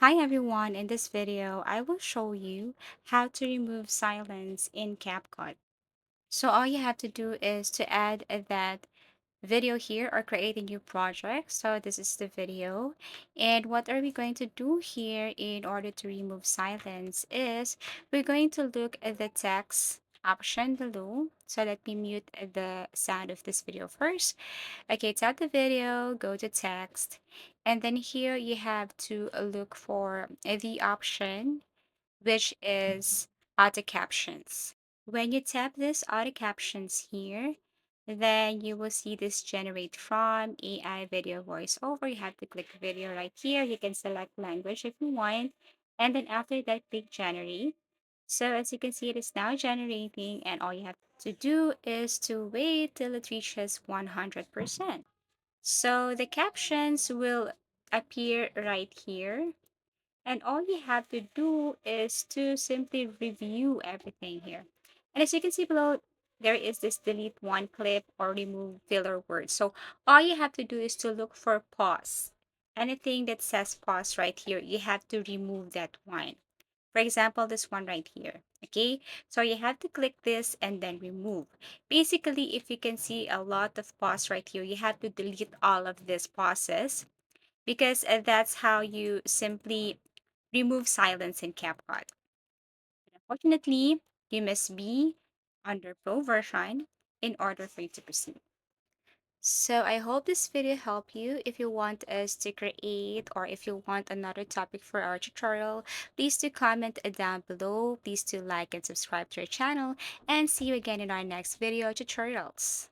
Hi everyone, in this video, I will show you how to remove silence in CapCut. So all you have to do is to add that video here or create a new project. So this is the video. And what are we going to do here in order to remove silence is we're going to look at the text option below. So let me mute the sound of this video first. Okay, tap the video, go to text, and then here you have to look for the option which is auto captions. When you tap this auto captions here, then you will see this generate from AI video voiceover. You have to click video right here. You can select language if you want. And then after that, click generate. So as you can see, it is now generating, and all you have to do is to wait till it reaches 100%. So the captions will appear right here. And all you have to do is to simply review everything here. And as you can see below, there is this delete one clip or remove filler words. So all you have to do is to look for pause. Anything that says pause right here, you have to remove that one. For example, this one right here. Okay, so you have to click this and then remove. Basically, if you can see a lot of pause right here, you have to delete all of these pauses because that's how you simply remove silence in CapCut. Unfortunately, you must be under Pro version in order for you to proceed. So I hope this video helped you. If you want us to create or if you want another topic for our tutorial, please do comment down below. Please do like and subscribe to our channel and see you again in our next video tutorials.